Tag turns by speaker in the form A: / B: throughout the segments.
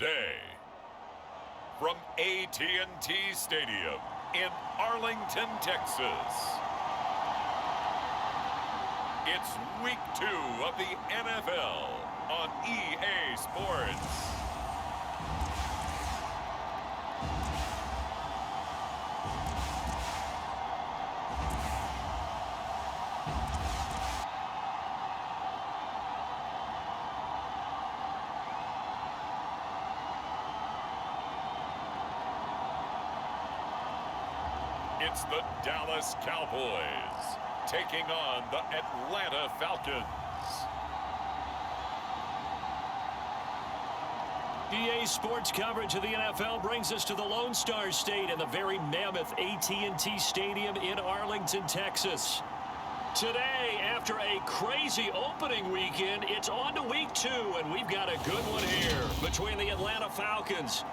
A: today. From AT&T Stadium in Arlington, Texas. It's Week 2 of the NFL on EA Sports. It's the Dallas Cowboys taking on the Atlanta Falcons.
B: EA Sports coverage of the NFL brings us to the Lone Star State and the very mammoth AT&T Stadium in Arlington, Texas. Today, after a crazy opening weekend, it's on to Week 2, and we've got a good one here between the Atlanta Falcons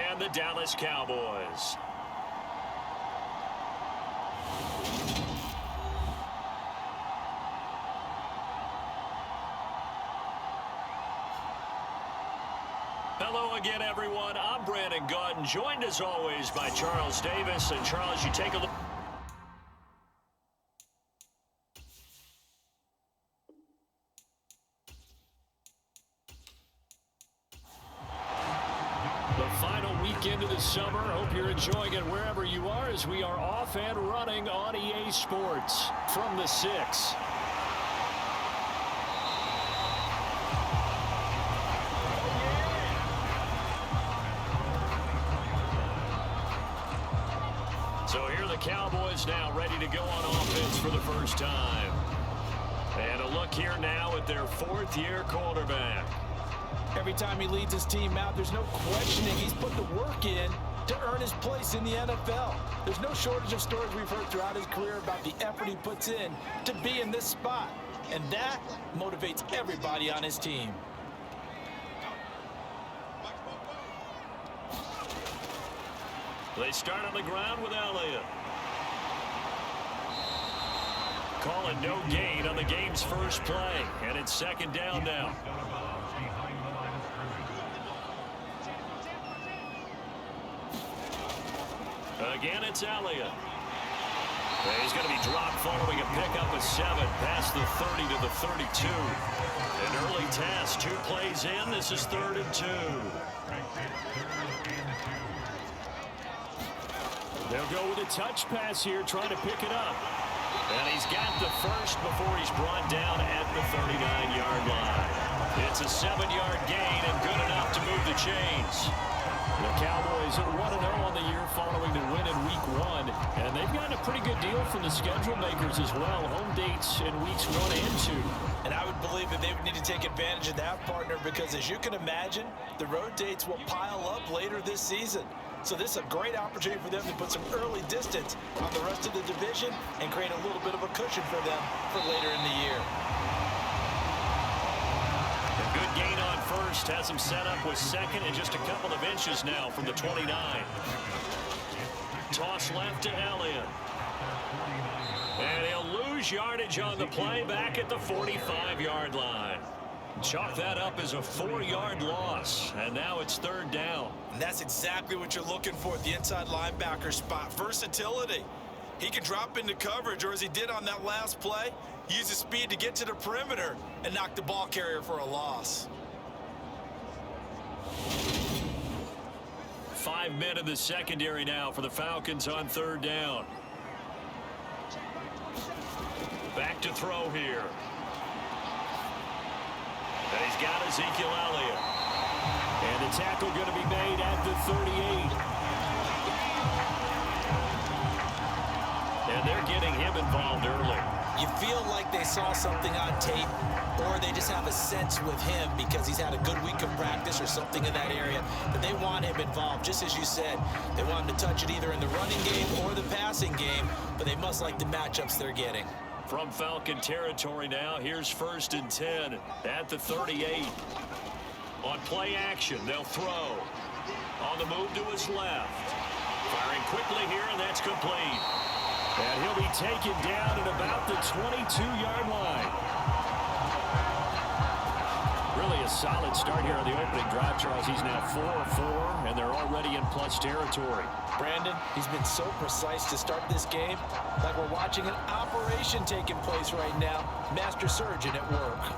B: and the Dallas Cowboys. Hello again, everyone. I'm Brandon Gautin, joined as always by Charles Davis. And Charles, you take a look. The final weekend of the summer. Hope you're enjoying it wherever you are as we are off and running on EA Sports from the 6. So here are the Cowboys now ready to go on offense for the first time. And a look here now at their fourth-year quarterback.
C: Every time he leads his team out, there's no questioning he's put the work in to earn his place in the NFL. There's no shortage of stories we've heard throughout his career about the effort he puts in to be in this spot. And that motivates everybody on his team.
B: They start on the ground with Elliott. Calling no gain on the game's first play. And it's second down now. Again, it's Elliott. He's going to be dropped following a pickup of 7 past the 30 to the 32. An early task, 2 plays in. This is 3rd and 2. They'll go with a touch pass here, trying to pick it up. And he's got the first before he's brought down at the 39-yard line. It's a 7-yard gain and good enough to move the chains. The Cowboys are 1-0 on the year following the win in Week 1. And they've gotten a pretty good deal from the schedule makers as well. Home dates in Weeks 1 and 2.
C: And I would believe that they would need to take advantage of that, partner, because as you can imagine, the road dates will pile up later this season. So this is a great opportunity for them to put some early distance on the rest of the division and create a little bit of a cushion for them for later in the year.
B: A good gain on first has him set up with second and just a couple of inches now from the 29. Toss left to Elliott. And he'll lose yardage on the play back at the 45-yard line. Chalk that up as a 4-yard loss, and now it's 3rd down.
C: And that's exactly what you're looking for at the inside linebacker spot. Versatility. He can drop into coverage, or as he did on that last play, use his speed to get to the perimeter and knock the ball carrier for a loss.
B: 5 men in the secondary now for the Falcons on 3rd down. Back to throw here. And he's got Ezekiel Elliott. And the tackle going to be made at the 38. And they're getting him involved early.
C: You feel like they saw something on tape, or they just have a sense with him because he's had a good week of practice or something in that area, that they want him involved. Just as you said, they want him to touch it either in the running game or the passing game, but they must like the matchups they're getting.
B: From Falcon territory now, here's 1st and 10 at the 38. On play action, they'll throw. On the move to his left. Firing quickly here, and that's complete. And he'll be taken down at about the 22-yard line. Really a solid start here on the opening drive, Charles. He's now 4-4, and they're already in plus territory.
C: Brandon, he's been so precise to start this game, like we're watching an operation taking place right now. Master surgeon at work.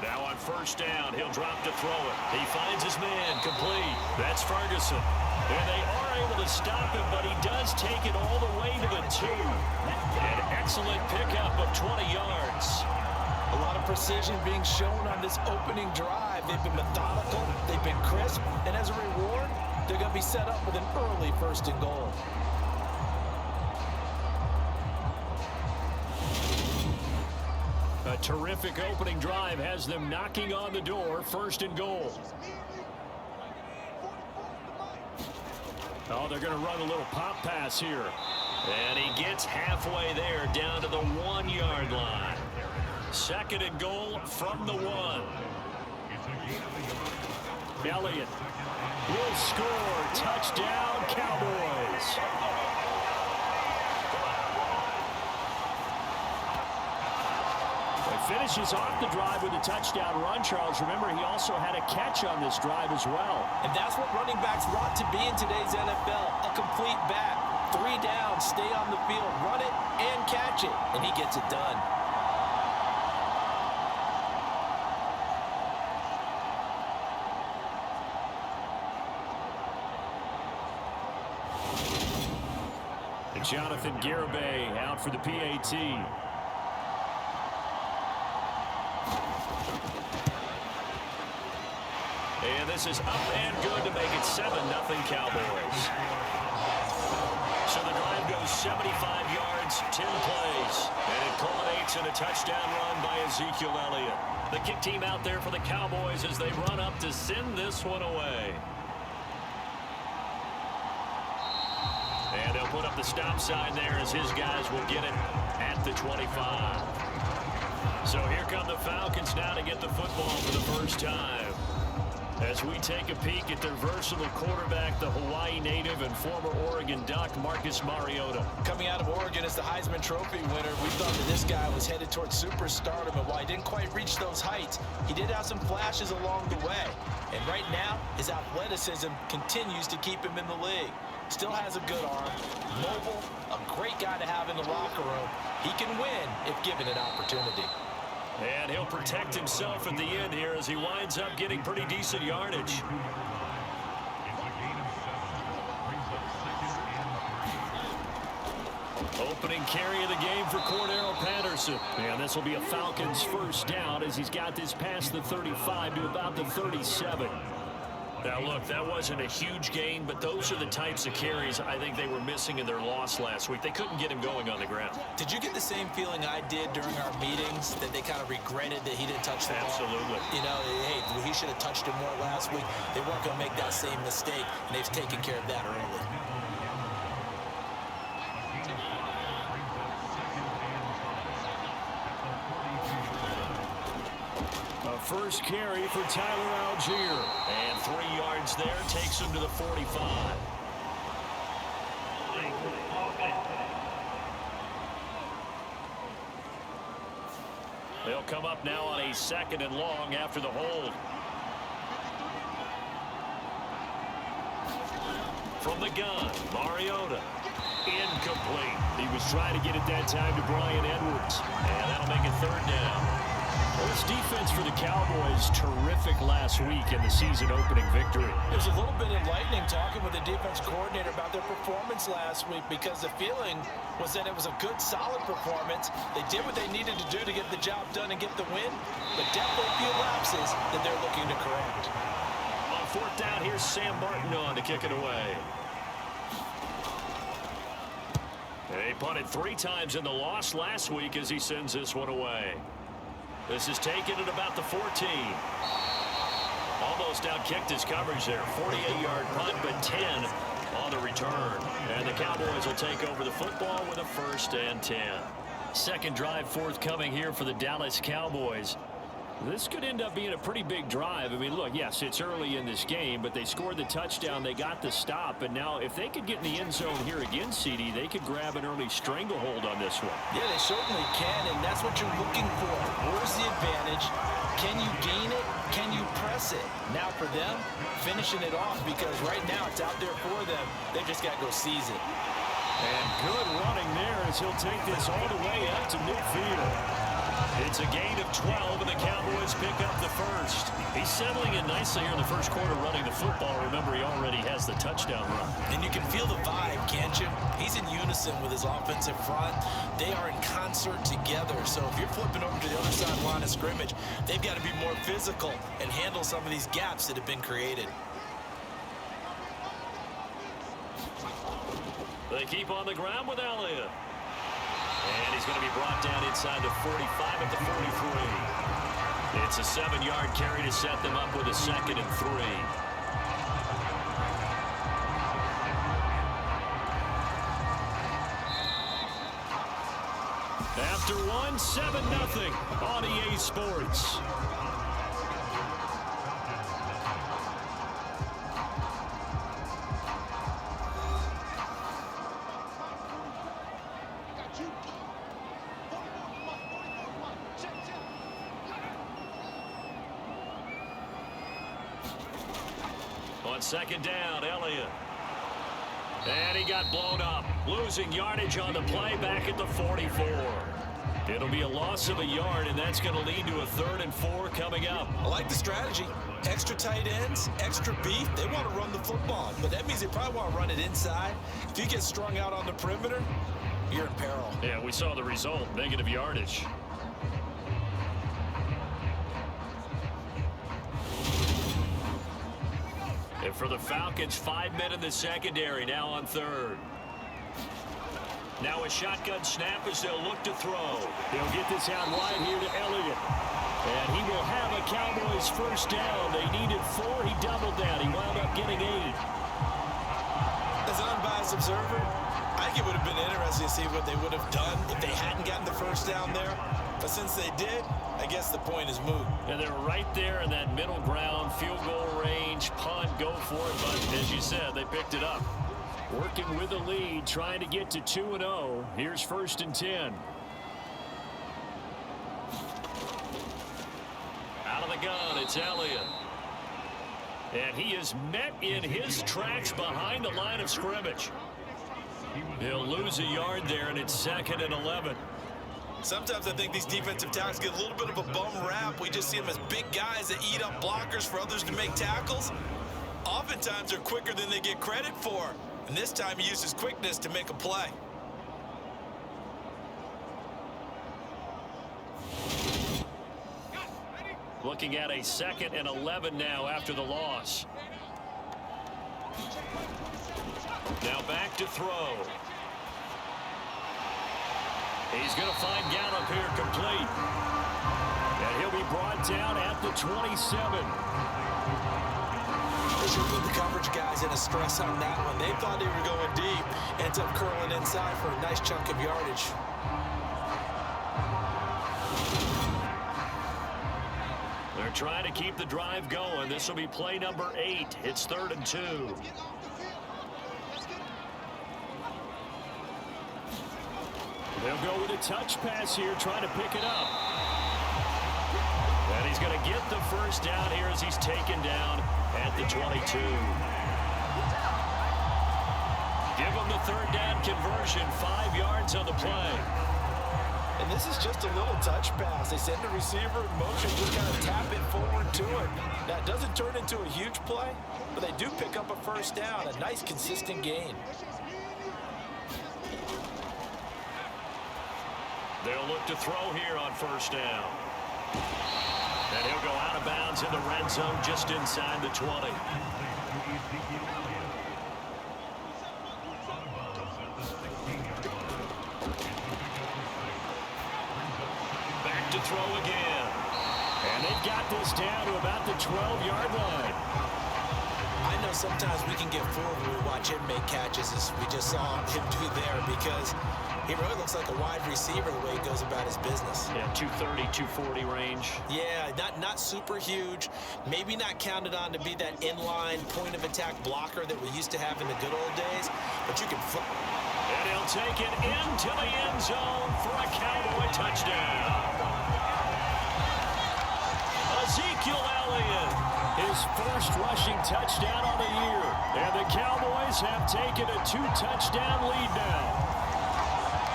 B: Now on first down, he'll drop to throw it. He finds his man, complete. That's Ferguson. And they are able to stop him, but he does take it all the way to the 2. An excellent pickup of 20 yards.
C: A lot of precision being shown on this opening drive. They've been methodical, they've been crisp, and as a reward, they're going to be set up with an early 1st and goal.
B: A terrific opening drive has them knocking on the door, 1st and goal. Oh, they're going to run a little pop pass here. And he gets halfway there, down to the 1-yard line. 2nd and goal from the 1. Elliott will score. Touchdown, Cowboys. Finishes off the drive with a touchdown run, Charles. Remember, he also had a catch on this drive as well.
C: And that's what running backs want to be in today's NFL. A complete back. 3 down, stay on the field, run it, and catch it. And he gets it done.
B: And Jonathan Garibay out for the PAT. And this is up and good to make it 7-0 Cowboys. So the drive goes 75 yards, 10 plays, and it culminates in a touchdown run by Ezekiel Elliott. The kick team out there for the Cowboys as they run up to send this one away. And they'll put up the stop sign there as his guys will get it at the 25. So here come the Falcons now to get the football for the first time. As we take a peek at their versatile quarterback, the Hawaii native and former Oregon Duck, Marcus Mariota.
C: Coming out of Oregon as the Heisman Trophy winner, we thought that this guy was headed towards superstardom, and while he didn't quite reach those heights, he did have some flashes along the way. And right now, his athleticism continues to keep him in the league. Still has a good arm, mobile, a great guy to have in the locker room. He can win if given an opportunity.
B: And he'll protect himself at the end here as he winds up getting pretty decent yardage. Opening carry of the game for Cordero Patterson. And this will be a Falcons first down as he's got this past the 35 to about the 37. Now, look, that wasn't a huge gain, but those are the types of carries I think they were missing in their loss last week. They couldn't get him going on the ground.
C: Did you get the same feeling I did during our meetings, that they kind of regretted that he didn't touch the ball?
B: Absolutely.
C: You know, hey, he should have touched it more last week. They weren't going to make that same mistake, and they've taken care of that early.
B: First carry for Tyler Algier. And 3 yards there takes him to the 45. They'll come up now on a 2nd and long after the hold. From the gun, Mariota. Incomplete. He was trying to get it that time to Bryan Edwards. And that'll make it 3rd down. Well, this defense for the Cowboys, terrific last week in the season-opening victory.
C: It was a little bit enlightening talking with the defense coordinator about their performance last week, because the feeling was that it was a good, solid performance. They did what they needed to do to get the job done and get the win, but definitely a few lapses that they're looking to correct.
B: On 4th down, here's Sam Martin on to kick it away. They punted 3 times in the loss last week as he sends this one away. This is taken at about the 14. Almost outkicked his coverage there. 48-yard punt, but 10 on the return. And the Cowboys will take over the football with a 1st and 10. Second drive forthcoming here for the Dallas Cowboys. This could end up being a pretty big drive. I mean, look, yes, it's early in this game, but they scored the touchdown. They got the stop. And now if they could get in the end zone here again, CD, they could grab an early stranglehold on this one.
C: Yeah, they certainly can, and that's what you're looking for. Where's the advantage? Can you gain it? Can you press it? Now for them, finishing it off, because right now it's out there for them. They've just got to go seize it.
B: And good running there as he'll take this all the way up to midfield. It's a gain of 12, and the Cowboys pick up the first. He's settling in nicely here in the first quarter running the football. Remember, he already has the touchdown run.
C: And you can feel the vibe, can't you? He's in unison with his offensive front. They are in concert together. So if you're flipping over to the other side line of scrimmage, they've got to be more physical and handle some of these gaps that have been created.
B: They keep on the ground with Elliott. And he's going to be brought down inside the 45 at the 43. It's a 7-yard carry to set them up with a 2nd and 3. After one, 7-0 on EA Sports. On 2nd down, Elliott. And he got blown up. Losing yardage on the play back at the 44. It'll be a loss of a yard, and that's going to lead to a 3rd and 4 coming up.
C: I like the strategy. Extra tight ends, extra beef. They want to run the football, but that means they probably want to run it inside. If you get strung out on the perimeter, you're in peril.
B: Yeah, we saw the result, negative yardage. And for the Falcons, 5 men in the secondary, now on 3rd. Now a shotgun snap as they'll look to throw. They'll get this out wide here to Elliott. And he will have a Cowboys first down. They needed 4. He doubled that. He wound up getting 8.
C: As an unbiased observer, I think it would have been interesting to see what they would have done if they hadn't gotten the first down there. But since they did, I guess the point is moot.
B: And they're right there in that middle ground, field goal range, punt, go for it. But as you said, they picked it up. Working with the lead, trying to get to 2-0. Here's 1st and 10. Out of the gun, it's Elliott. And he is met in his tracks behind the line of scrimmage. He'll lose a yard there, and it's 2nd and 11.
C: Sometimes I think these defensive tackles get a little bit of a bum rap. We just see them as big guys that eat up blockers for others to make tackles. Oftentimes they're quicker than they get credit for. And this time he used his quickness to make a play.
B: Looking at a 2nd and 11 now after the loss. Now back to throw. He's going to find Gallup here complete. And he'll be brought down at the 27.
C: They should put the coverage guys in a stress on that one. They thought they were going deep. Ends up curling inside for a nice chunk of yardage.
B: They're trying to keep the drive going. This will be play number 8. It's 3rd and 2. They'll go with a touch pass here, trying to pick it up. And he's going to get the first down here as he's taken down at the 22. Give him the 3rd down conversion, 5 yards on the play.
C: And this is just a little touch pass. They send the receiver in motion, just kind of tap it forward to it. Now, it doesn't turn into a huge play, but they do pick up a first down, a nice, consistent gain.
B: They'll look to throw here on 1st down. And he'll go out of bounds in the red zone just inside the 20. Back to throw again. And they've got this down to about the 12-yard line.
C: I know sometimes we can get fooled when we watch him make catches, as we just saw him do there, because he really looks like a wide receiver the way he goes about his business.
B: Yeah, 230, 240 range.
C: Yeah, not super huge. Maybe not counted on to be that inline point of attack blocker that we used to have in the good old days, but you can flip.
B: And he'll take it into the end zone for a Cowboy touchdown. Ezekiel Elliott, his first rushing touchdown on the year. And the Cowboys have taken a 2-touchdown lead now.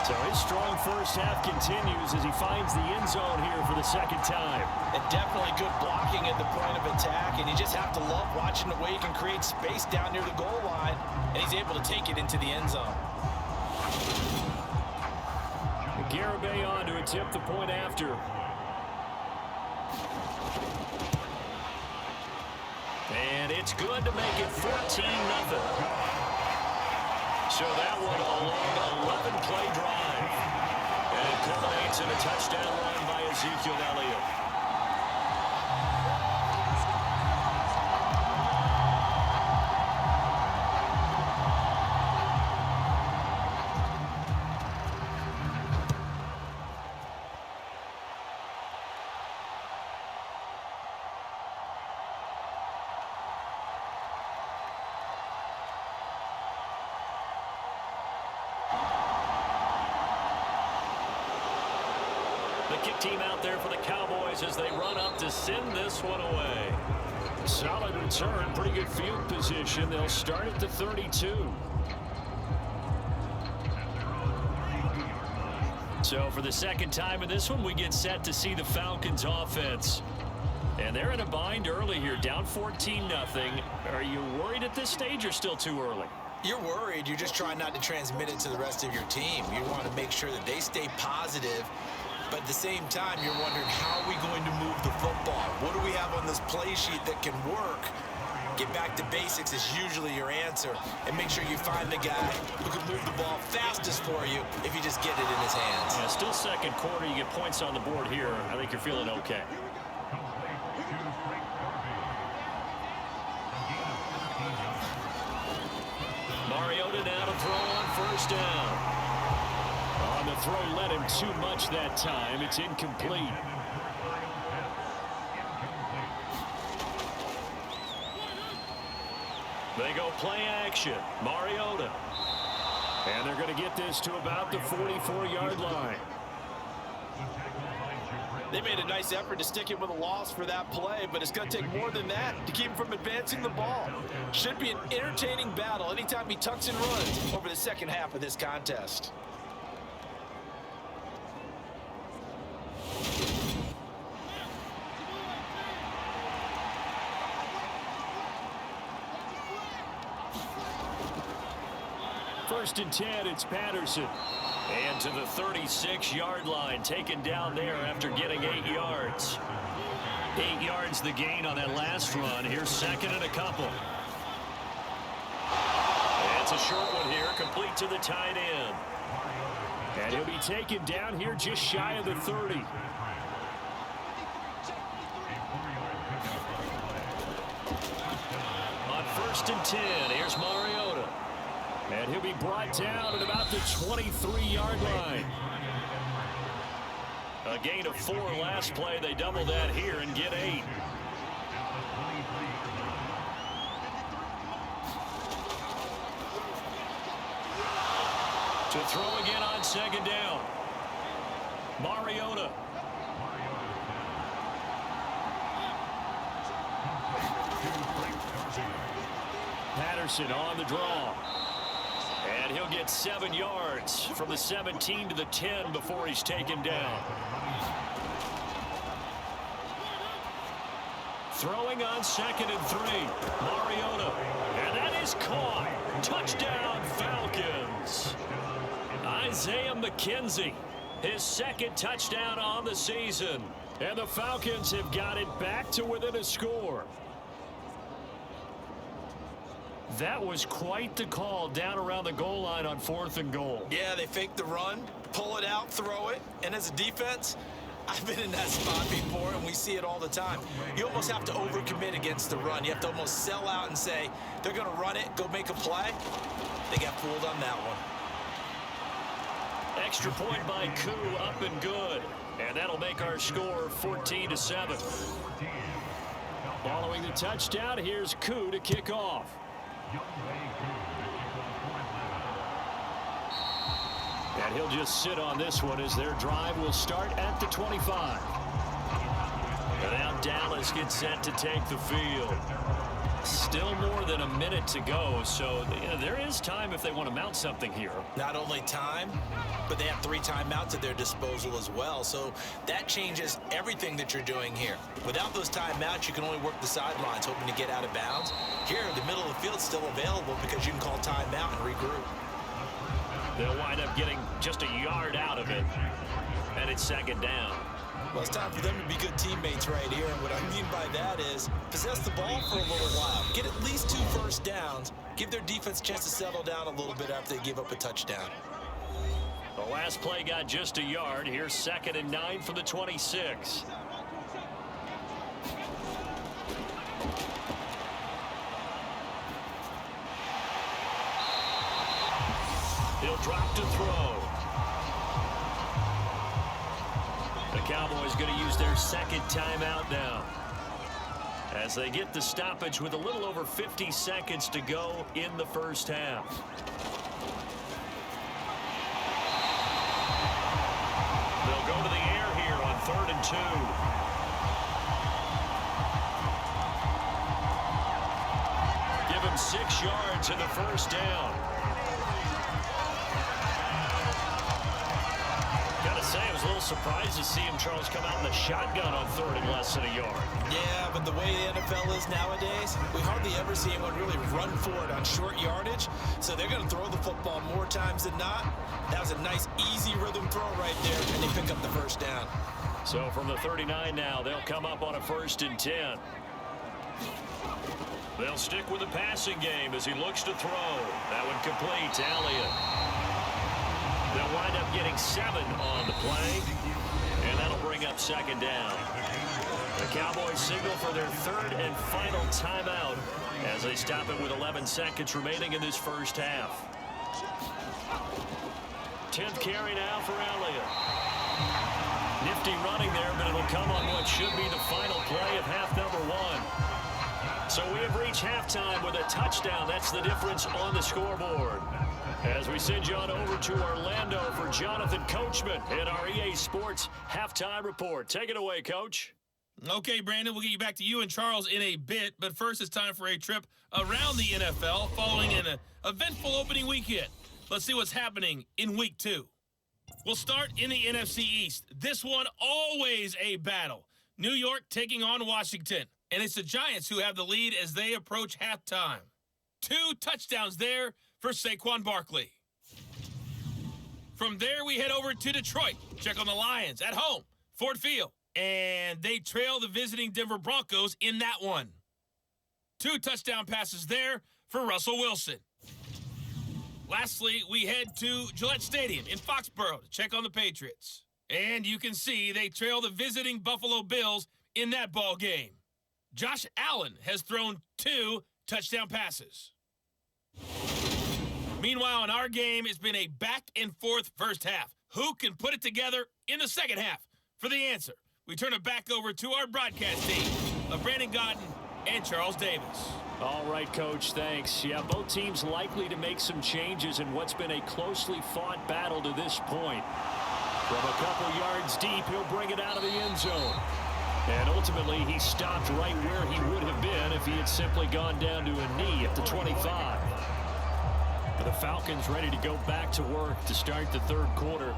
B: So his strong first half continues as he finds the end zone here for the second time.
C: And definitely good blocking at the point of attack, and you just have to love watching the way he can create space down near the goal line, and he's able to take it into the end zone.
B: Garibay on to attempt the point after. And it's good to make it 14-0. So that one a long 11-play drive. And it culminates in a touchdown run by Ezekiel Elliott. The kick team out there for the Cowboys as they run up to send this one away. Solid return, pretty good field position. They'll start at the 32. So for the second time in this one, we get set to see the Falcons offense. And they're in a bind early here, down 14-0. Are you worried at this stage or still too early?
C: You're worried. You're just trying not to transmit it to the rest of your team. You want to make sure that they stay positive. But at the same time, you're wondering, how are we going to move the football? What do we have on this play sheet that can work? Get back to basics is usually your answer. And make sure you find the guy who can move the ball fastest for you if you just get it in his hands.
B: Yeah, still second quarter. You get points on the board here. I think you're feeling okay. Mariota now to throw on first down. On the throw, led him too much that time. It's incomplete. They go play action. Mariota. And they're going to get this to about the 44-yard line.
D: They made a nice effort to stick it with a loss for that play, but it's going to take more than that to keep him from advancing the ball. Should be an entertaining battle anytime he tucks and runs over the second half of this contest.
B: First and 10, it's Patterson. And to the 36-yard line, taken down there after getting 8 yards. 8 yards the gain on that last run. Here's second and a couple. It's a short one here, complete to the tight end. And he'll be taken down here just shy of the 30. On first and 10, here's Mariota. And he'll be brought down at about the 23-yard line. A gain of 4 last play. They double that here and get 8. To throw again on second down. Mariota. Patterson on the draw. And he'll get 7 yards from the 17 to the 10 before he's taken down. Throwing on second and 3. Mariota. And that is caught. Touchdown, Falcons. Isaiah McKenzie, his second touchdown on the season. And the Falcons have got it back to within a score. That was quite the call down around the goal line on 4th and goal.
C: Yeah, they fake the run, pull it out, throw it. And as a defense, I've been in that spot before, and we see it all the time. You almost have to overcommit against the run. You have to almost sell out and say, they're going to run it, go make a play. They got fooled on that one.
B: Extra point by Koo, up and good. And that'll make our score 14-7. Following the touchdown, here's Koo to kick off. And he'll just sit on this one as their drive will start at the 25. And now Dallas gets set to take the field. Still more than a minute to go, so there is time if they want to mount something here.
C: Not only time, but they have 3 timeouts at their disposal as well, so that changes everything that you're doing here. Without those timeouts, you can only work the sidelines, hoping to get out of bounds. Here, the middle of the field's still available because you can call timeout and regroup.
B: They'll wind up getting just a yard out of it, and it's second down.
C: Well, it's time for them to be good teammates right here. And what I mean by that is possess the ball for a little while. Get at least 2 first downs. Give their defense a chance to settle down a little bit after they give up a touchdown.
B: The last play got just a yard. Here's 2nd and 9 from the 26. He'll drop to throw. The Cowboys going to use their 2nd timeout now, as they get the stoppage with a little over 50 seconds to go in the first half. They'll go to the air here on 3rd and 2. Give him 6 yards in the first down. Say I was a little surprised to see him, Charles, come out in the shotgun on 3rd and less than a yard.
C: Yeah, but the way the NFL is nowadays, we hardly ever see anyone really run for it on short yardage. So they're going to throw the football more times than not. That was a nice, easy rhythm throw right there, and they pick up the first down.
B: So from the 39 now, they'll come up on a 1st and 10. They'll stick with the passing game as he looks to throw. That one complete to Elliott. They'll wind up getting 7 on the play, and that'll bring up 2nd down. The Cowboys signal for their 3rd and final timeout as they stop it with 11 seconds remaining in this first half. 10th carry now for Elliott. Nifty running there, but it'll come on what should be the final play of half number 1. So we have reached halftime with a touchdown. That's the difference on the scoreboard. As we send you on over to Orlando for Jonathan Coachman in our EA Sports Halftime Report. Take it away, Coach.
E: Okay, Brandon, we'll get you back to you and Charles in a bit, but first it's time for a trip around the NFL following an eventful opening weekend. Let's see what's happening in Week 2. We'll start in the NFC East. This one always a battle. New York taking on Washington, and it's the Giants who have the lead as they approach halftime. 2 touchdowns there for Saquon Barkley. From there, we head over to Detroit. Check on the Lions at home, Ford Field. And they trail the visiting Denver Broncos in that one. 2 touchdown passes there for Russell Wilson. Lastly, we head to Gillette Stadium in Foxborough to check on the Patriots. And you can see they trail the visiting Buffalo Bills in that ball game. Josh Allen has thrown 2 touchdown passes. Meanwhile, in our game, it's been a back-and-forth first half. Who can put it together in the second half? For the answer, we turn it back over to our broadcast team of Brandon Godden and Charles Davis.
B: All right, Coach, thanks. Yeah, both teams likely to make some changes in what's been a closely fought battle to this point. From a couple yards deep, he'll bring it out of the end zone. And ultimately, he stopped right where he would have been if he had simply gone down to a knee at the 25. The Falcons ready to go back to work to start the 3rd quarter.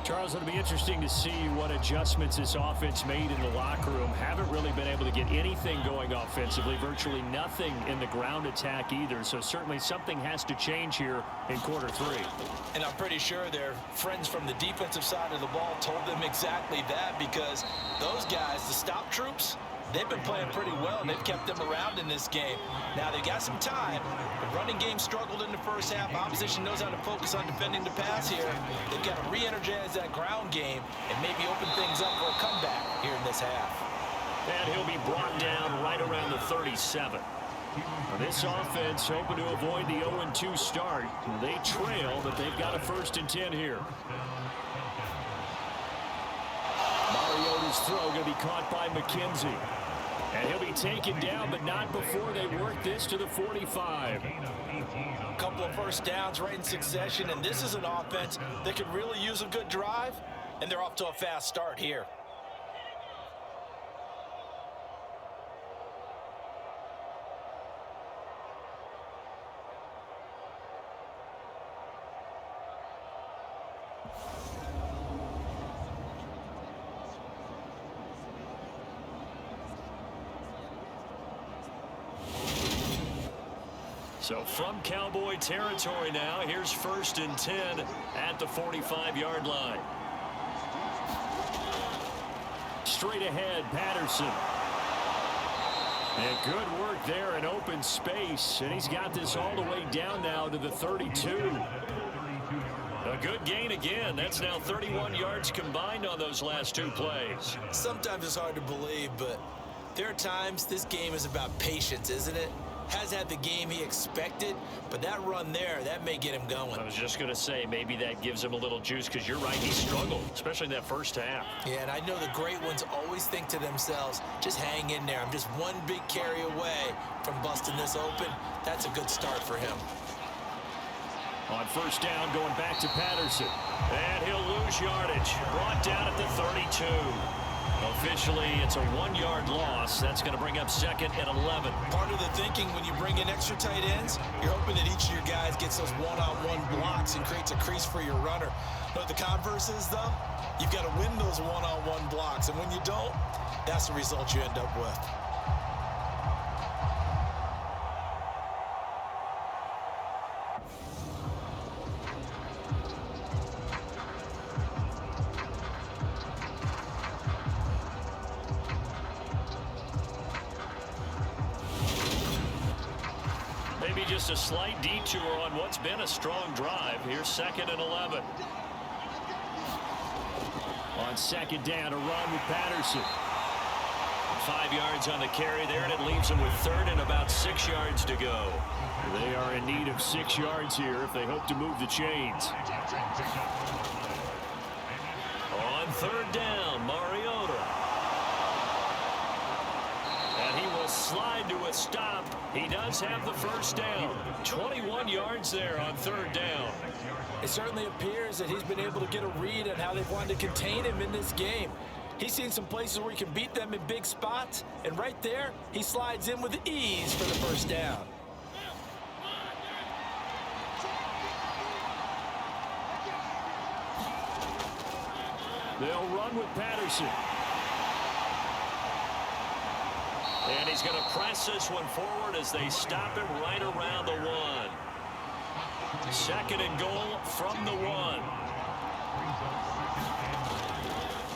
B: Charles, it'll be interesting to see what adjustments this offense made in the locker room. Haven't really been able to get anything going offensively, virtually nothing in the ground attack either. So certainly something has to change here in quarter 3.
C: And I'm pretty sure their friends from the defensive side of the ball told them exactly that, because those guys, the stop troops, they've been playing pretty well, and they've kept them around in this game. Now, they got some time. The running game struggled in the first half. Opposition knows how to focus on defending the pass here. They've got to re-energize that ground game and maybe open things up for a comeback here in this half.
B: And he'll be brought down right around the 37. This offense hoping to avoid the 0-2 start. They trail, but they've got a 1st and 10 here. Mariota's throw going to be caught by McKenzie. And he'll be taken down, but not before they work this to the 45.
C: A couple of first downs right in succession, and this is an offense that could really use a good drive, and they're off to a fast start here.
B: So from Cowboy territory now, here's 1st and 10 at the 45-yard line. Straight ahead, Patterson. And good work there in open space. And he's got this all the way down now to the 32. A good gain again. That's now 31 yards combined on those last 2 plays.
C: Sometimes it's hard to believe, but there are times this game is about patience, isn't it? Has had the game he expected, but that run there, that may get him going.
B: I was just going to say, maybe that gives him a little juice, because you're right, he struggled, especially in that first half.
C: Yeah, and I know the great ones always think to themselves, just hang in there. I'm just one big carry away from busting this open. That's a good start for him.
B: On 1st down, going back to Patterson. And he'll lose yardage. Brought down at the 32. Officially, it's a 1-yard loss. That's going to bring up 2nd and 11.
C: Part of the thinking when you bring in extra tight ends, you're hoping that each of your guys gets those one-on-one blocks and creates a crease for your runner. But the converse is, though, you've got to win those one-on-one blocks. And when you don't, that's the result you end up with.
B: Just a slight detour on what's been a strong drive. Here's 2nd and 11. On 2nd down, a run with Patterson. 5 yards on the carry there, and it leaves them with 3rd and about 6 yards to go. They are in need of 6 yards here if they hope to move the chains. On 3rd down, Mariota. And he will slide to a stop. He does have the 1st down. 21 yards there on 3rd down.
C: It certainly appears that he's been able to get a read on how they've wanted to contain him in this game. He's seen some places where he can beat them in big spots, and right there, he slides in with ease for the 1st down.
B: They'll run with Patterson. And he's going to press this one forward as they stop him right around the 1. 2nd and goal from the 1.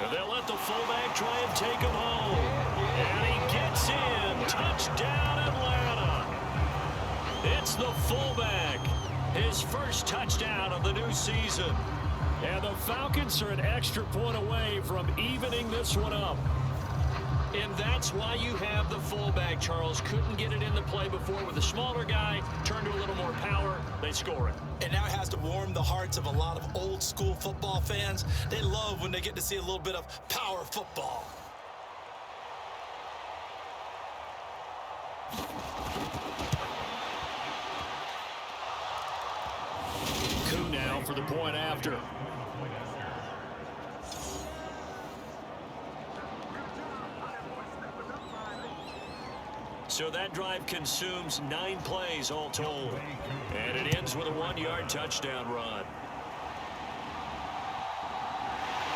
B: And they'll let the fullback try and take him home. And he gets in. Touchdown, Atlanta. It's the fullback. His 1st touchdown of the new season. And the Falcons are an extra point away from evening this one up. And that's why you have the fullback, Charles. Couldn't get it in the play before with a smaller guy. Turned to a little more power. They score it.
C: And now it has to warm the hearts of a lot of old school football fans. They love when they get to see a little bit of power football.
B: Coup now for the point after. So that drive consumes 9 plays all told. And it ends with a 1-yard touchdown run.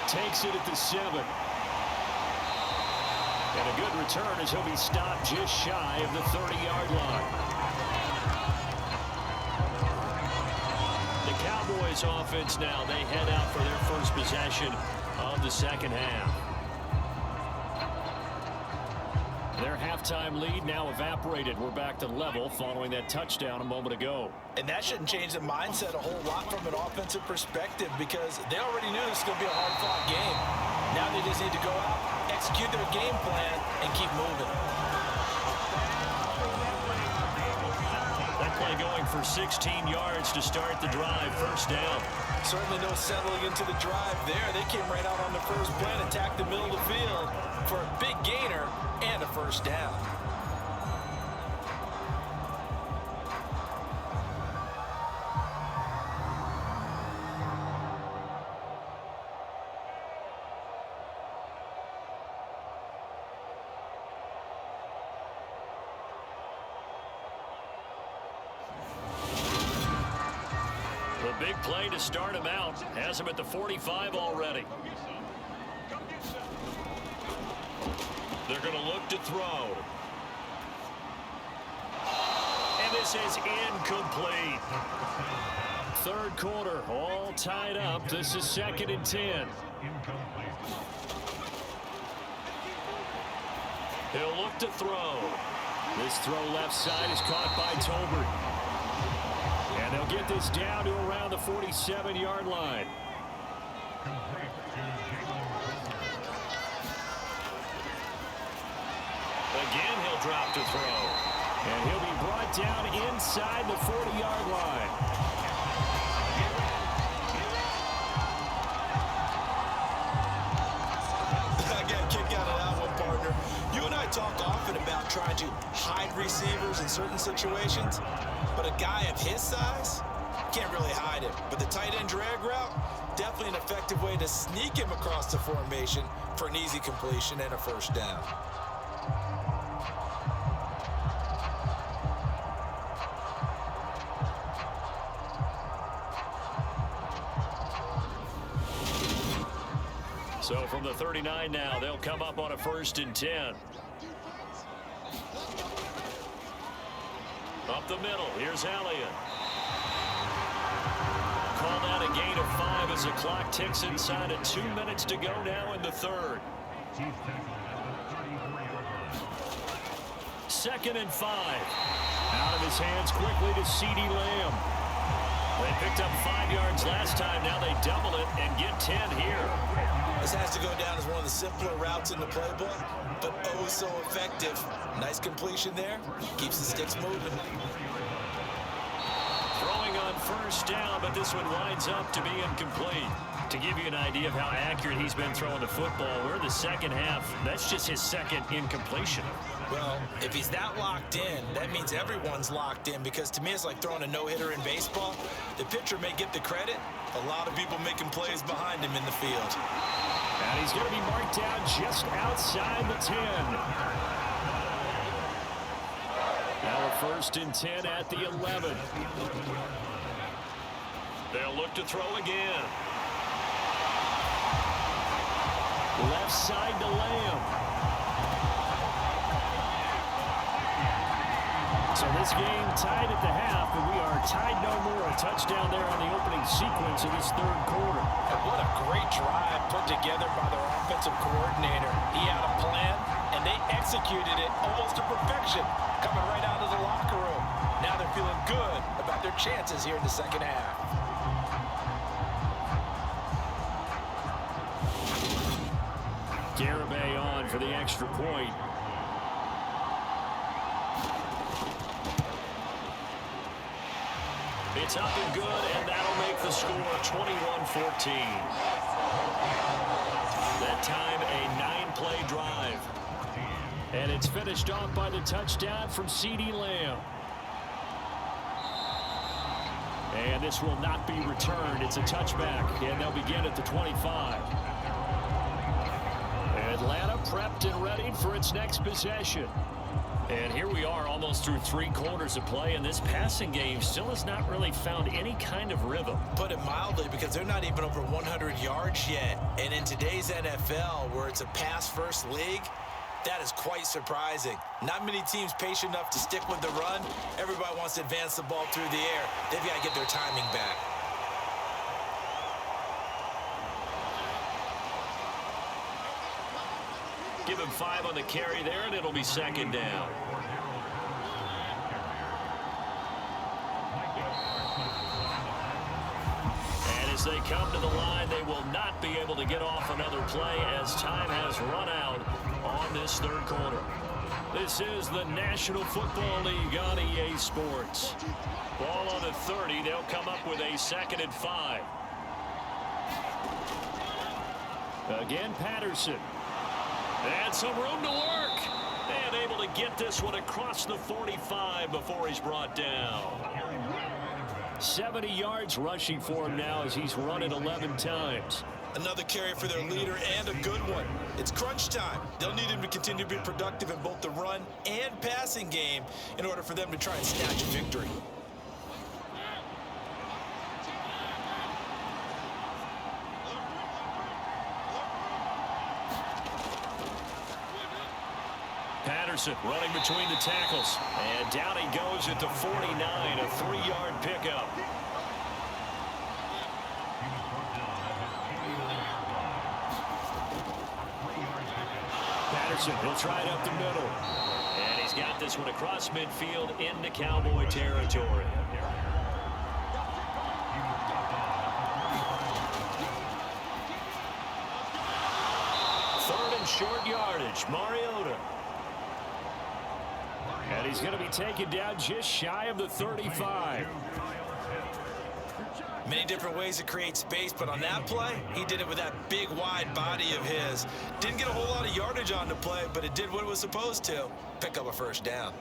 B: Takes it at the 7. And a good return as he'll be stopped just shy of the 30-yard line. The Cowboys offense now, they head out for their 1st possession of the 2nd half. Their halftime lead now evaporated. We're back to level following that touchdown a moment ago.
C: And that shouldn't change the mindset a whole lot from an offensive perspective because they already knew this was going to be a hard-fought game. Now they just need to go out, execute their game plan, and keep moving.
B: That play going for 16 yards to start the drive. First down.
C: Certainly no settling into the drive there. They came right out on the first play and attacked the middle of the field for a big gainer and a first down.
B: The big play to start him out. Has him at the 45 already. They're going to look to throw. And this is incomplete. Third quarter, all tied up. This is 2nd and 10. He'll look to throw. This throw left side is caught by Tolbert. And they'll get this down to around the 47-yard line. Again, he'll drop to throw. And he'll be brought down inside the 40-yard line.
C: I got a kick out of that one, partner. You and I talk often about trying to hide receivers in certain situations, but a guy of his size can't really hide it. But the tight end drag route, definitely an effective way to sneak him across the formation for an easy completion and a first down.
B: So from the 39 now, they'll come up on a 1st and 10. Up the middle, here's Elliott. Called out a gain of 5 as the clock ticks inside of 2 minutes to go now in the third. 2nd and 5. Out of his hands quickly to CeeDee Lamb. They picked up 5 yards last time. Now they double it and get 10 here.
C: This has to go down as one of the simpler routes in the playbook, but oh so effective. Nice completion there. Keeps the sticks moving.
B: Throwing on first down, but this one winds up to be incomplete. To give you an idea of how accurate he's been throwing the football, we're in the second half. That's just his second incompletion.
C: Well, if he's that locked in, that means everyone's locked in, because to me it's like throwing a no-hitter in baseball. The pitcher may get the credit, a lot of people making plays behind him in the field.
B: And he's going to be marked down just outside the 10. Now a 1st and 10 at the 11. They'll look to throw again. Left side to Lamb. So this game tied at the half, but we are tied no more. A touchdown there on the opening sequence of this third quarter.
C: And what a great drive put together by their offensive coordinator. He had a plan, and they executed it almost to perfection, coming right out of the locker room. Now they're feeling good about their chances here in the second half.
B: Garibay on for the extra point. It's up and good, and that'll make the score 21-14. That time, a 9-play drive. And it's finished off by the touchdown from CeeDee Lamb. And this will not be returned. It's a touchback, and they'll begin at the 25. Atlanta prepped and ready for its next possession. And here we are almost through 3 quarters of play, and this passing game still has not really found any kind of rhythm.
C: Put it mildly, because they're not even over 100 yards yet. And in today's NFL, where it's a pass-first league, that is quite surprising. Not many teams patient enough to stick with the run. Everybody wants to advance the ball through the air. They've got to get their timing back.
B: Give him 5 on the carry there, and it'll be second down. And as they come to the line, they will not be able to get off another play as time has run out on this third quarter. This is the National Football League on EA Sports. Ball on the 30. They'll come up with a 2nd and 5. Again, Patterson. And some room to work. And able to get this one across the 45 before he's brought down. 70 yards rushing for him now as he's run it 11 times.
C: Another carry for their leader, and a good one. It's crunch time. They'll need him to continue to be productive in both the run and passing game in order for them to try and snatch a victory.
B: Patterson running between the tackles. And down he goes at the 49, a 3-yard pickup. Patterson, he'll try it up the middle. And he's got this one across midfield into Cowboy territory. Third and short yardage, Mariota. And he's going to be taken down just shy of the 35.
C: Many different ways to create space, but on that play, he did it with that big, wide body of his. Didn't get a whole lot of yardage on the play, but it did what it was supposed to. Pick up a first down.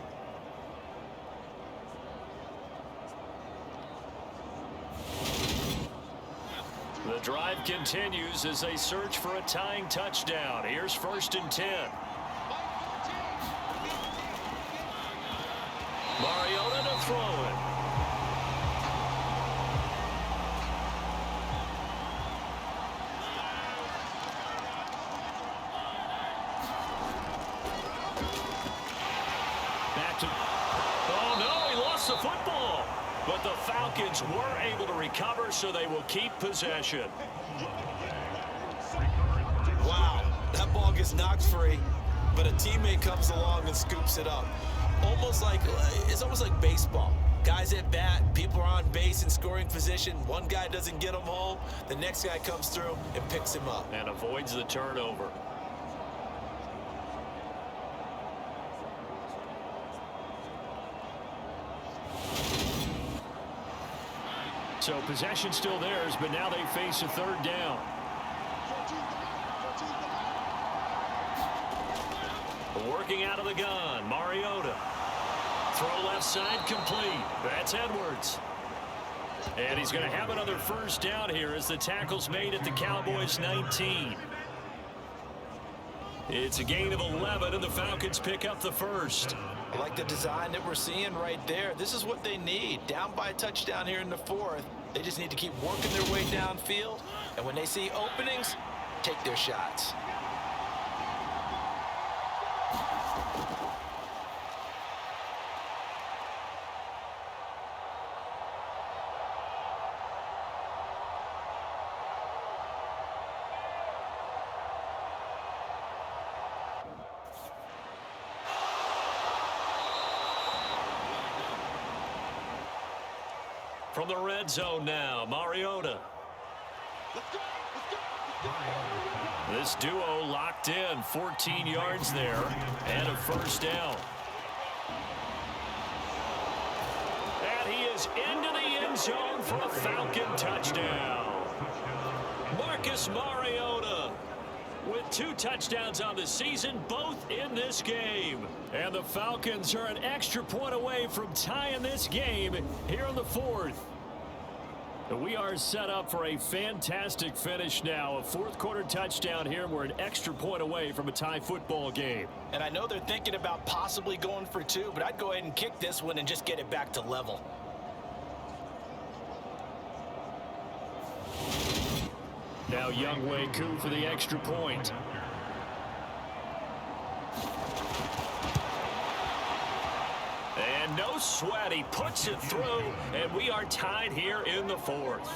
B: The drive continues as they search for a tying touchdown. Here's 1st and 10. Mariota to throw it. Back to... Oh, no, he lost the football. But the Falcons were able to recover, so they will keep possession.
C: Wow, that ball gets knocked free, but a teammate comes along and scoops it up. It's almost like baseball. Guys at bat, people are on base in scoring position. One guy doesn't get him home. The next guy comes through and picks him up.
B: And avoids the turnover. So possession still theirs, but now they face a 3rd down. Working out of the gun, Mariota. Throw left side complete. That's Edwards. And he's going to have another first down here as the tackle's made at the Cowboys 19. It's a gain of 11, and the Falcons pick up the first.
D: I like the design that we're seeing right there. This is what they need. Down by a touchdown here in the 4th. They just need to keep working their way downfield. And when they see openings, take their shots.
B: From the red zone now, Mariota. This duo locked in, 14 yards there, and a first down. And he is into the end zone for a Falcon touchdown. Marcus Mariota with 2 touchdowns on the season, both in this game. And the Falcons are an extra point away from tying this game here in the 4th. We are set up for a fantastic finish now. A 4th quarter touchdown here. We're an extra point away from a tie football game.
D: And I know they're thinking about possibly going for 2, but I'd go ahead and kick this one and just get it back to level.
B: Now Younghoe Koo for the extra point. And no sweat, he puts it through, and we are tied here in the 4th.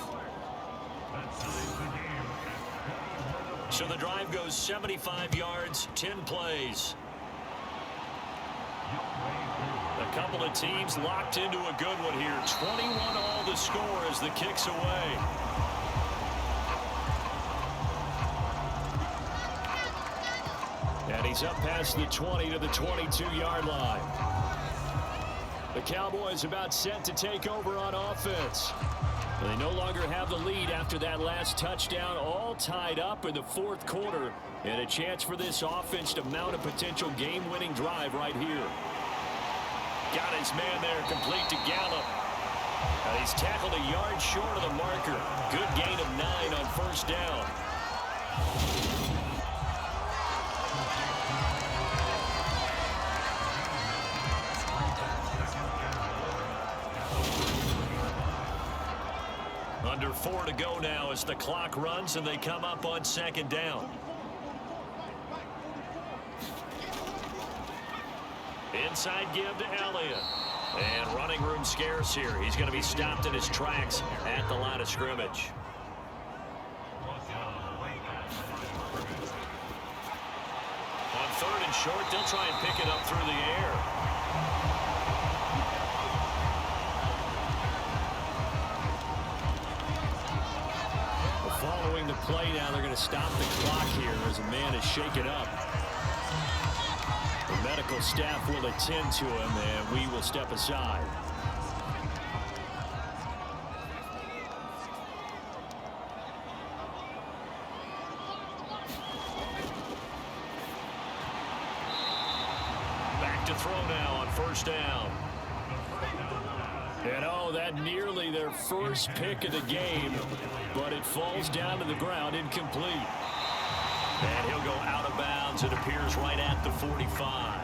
B: So the drive goes 75 yards, 10 plays. A couple of teams locked into a good one here. 21 all the score as the kick's away. And he's up past the 20 to the 22-yard line. The Cowboys about set to take over on offense. They no longer have the lead after that last touchdown, all tied up in the fourth quarter, and a chance for this offense to mount a potential game-winning drive right here. Got his man there, complete to Gallup. He's tackled a yard short of the marker. Good gain of 9 on first down. Under 4 to go now as the clock runs and they come up on second down. Inside give to Elliott. And running room scarce here. He's going to be stopped in his tracks at the line of scrimmage. On 3rd and short, they'll try and pick it up through the air. Following the play now, they're going to stop the clock here as a man is shaken up. The medical staff will attend to him, and we will step aside. Back to throw now on first down. And oh, that nearly their first pick of the game, but it falls down to the ground incomplete. And he'll go out of bounds. It appears right at the 45.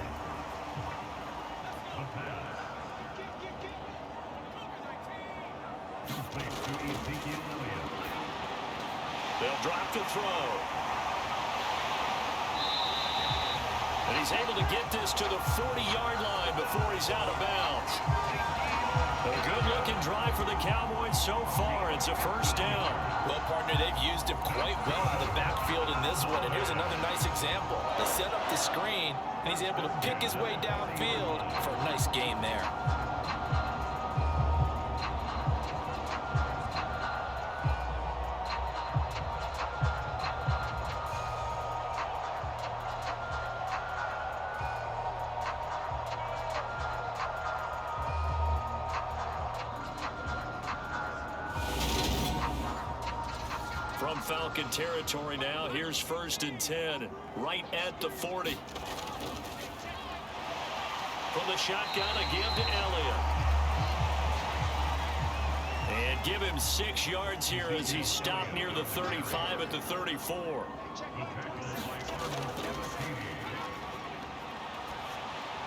B: They'll drop to throw. And he's able to get this to the 40-yard line before he's out of bounds. A good-looking drive for the Cowboys so far. It's a first down.
C: Well, partner, they've used him quite well out of the backfield in this one. And here's another nice example. They set up the screen, and he's able to pick his way downfield for a nice gain there.
B: From Falcon territory now, here's 1st and 10, right at the 40. From the shotgun, a give to Elliott. And give him 6 yards here as he stopped near the 35 at the 34.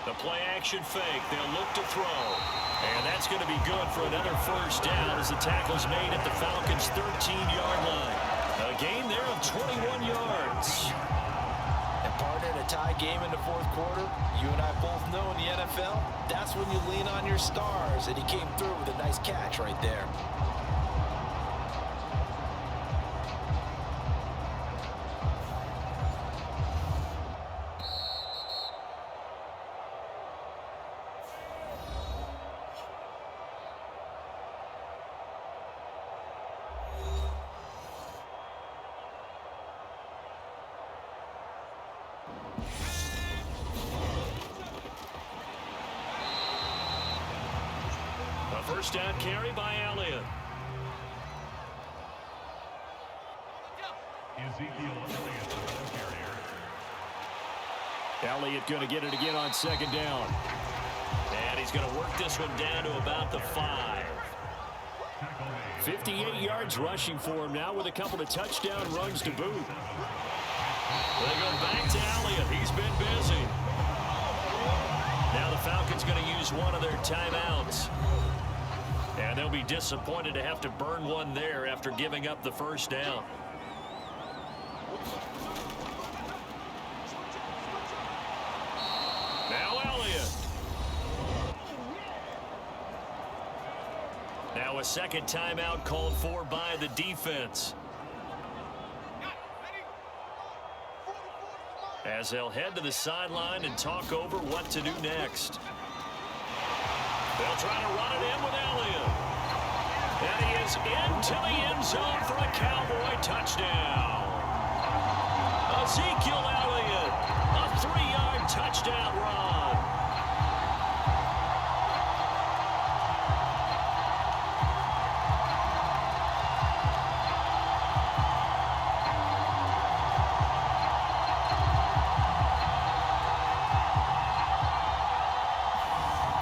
B: The play action fake, they'll look to throw. And that's going to be good for another first down as the tackle's made at the Falcons' 13-yard line. A gain there of 21 yards.
C: And partner, in a tie game in the fourth quarter, you and I both know in the NFL, that's when you lean on your stars. And he came through with a nice catch right there.
B: First down carry by Elliott. Elliott going to get it again on second down. And he's going to work this one down to about the 5. 58 yards rushing for him now with a couple of touchdown runs to boot. They go back to Elliott. He's been busy. Now the Falcons going to use one of their timeouts. And they'll be disappointed to have to burn one there after giving up the first down. Now Elliott. Now a second timeout called for by the defense. as they'll head to the sideline and talk over what to do next. They'll try to run it in with Elliott. And he is into the end zone for a Cowboy touchdown. Ezekiel Elliott, a 3-yard touchdown run.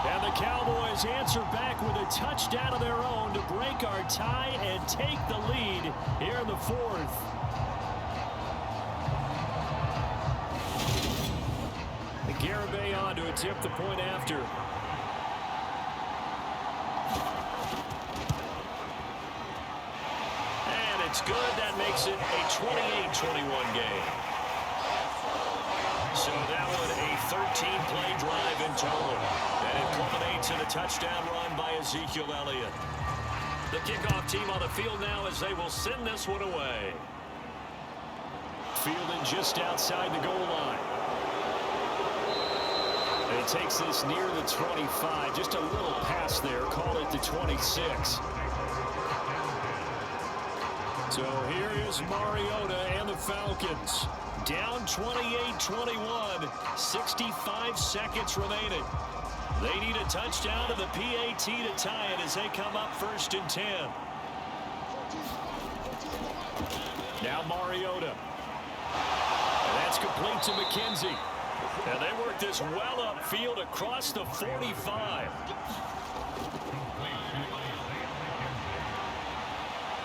B: And the Cowboys answer back with a touchdown of their own to break our tie and take the lead here in the fourth. Garibay on to attempt the point after. And it's good. That makes it a 28-21 game. So that one a 13-play drive in total. And it culminates in a touchdown run by Ezekiel Elliott. The kickoff team on the field now as they will send this one away. Fielding just outside the goal line. And he takes this near the 25. Just a little pass there. Call it the 26. So here is Mariota and the Falcons. Down 28-21. 65 seconds remaining. They need a touchdown to the PAT to tie it as they come up 1st and 10. Now Mariota. And that's complete to McKenzie. And they work this well upfield across the 45.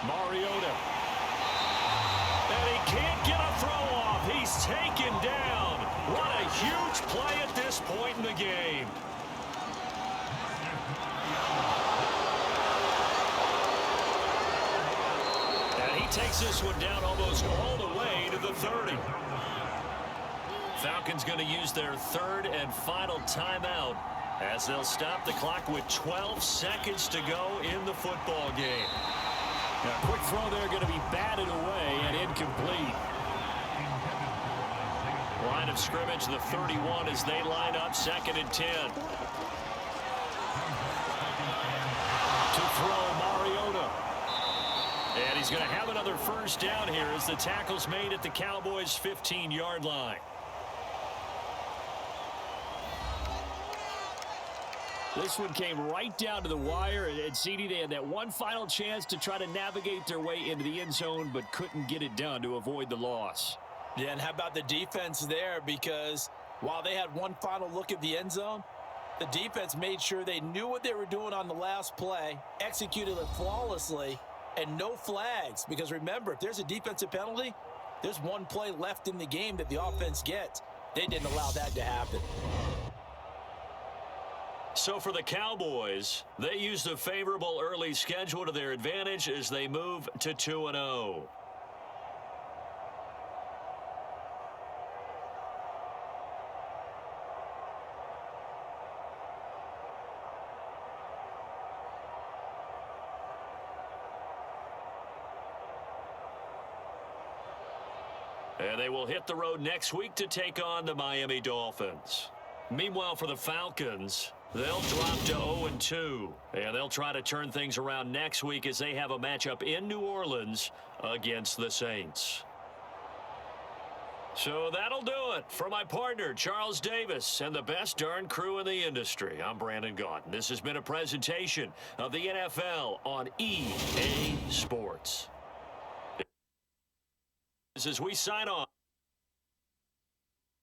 B: Mariota. And he can't get a throw off. He's taken down. What a huge play at this point in the game. And he takes this one down almost all the way to the 30. Falcons going to use their 3rd and final timeout as they'll stop the clock with 12 seconds to go in the football game. Now, a quick throw there going to be batted away and incomplete. Line of scrimmage, the 31 as they line up 2nd and 10. To throw, Mariota. And he's going to have another first down here as the tackle's made at the Cowboys' 15-yard line. This one came right down to the wire, and CD, they had that one final chance to try to navigate their way into the end zone, but couldn't get it done to avoid the loss.
C: Yeah, and how about the defense there? Because while they had one final look at the end zone, the defense made sure they knew what they were doing on the last play, executed it flawlessly, and no flags. Because remember, if there's a defensive penalty, there's one play left in the game that the offense gets. They didn't allow that to happen.
B: So for the Cowboys, they use the favorable early schedule to their advantage as they move to 2-0. And they will hit the road next week to take on the Miami Dolphins. Meanwhile, for the Falcons, they'll drop to 0-2. And they'll try to turn things around next week as they have a matchup in New Orleans against the Saints. So that'll do it for my partner, Charles Davis, and the best darn crew in the industry. I'm Brandon Gaudin. This has been a presentation of the NFL on EA Sports. As we sign off.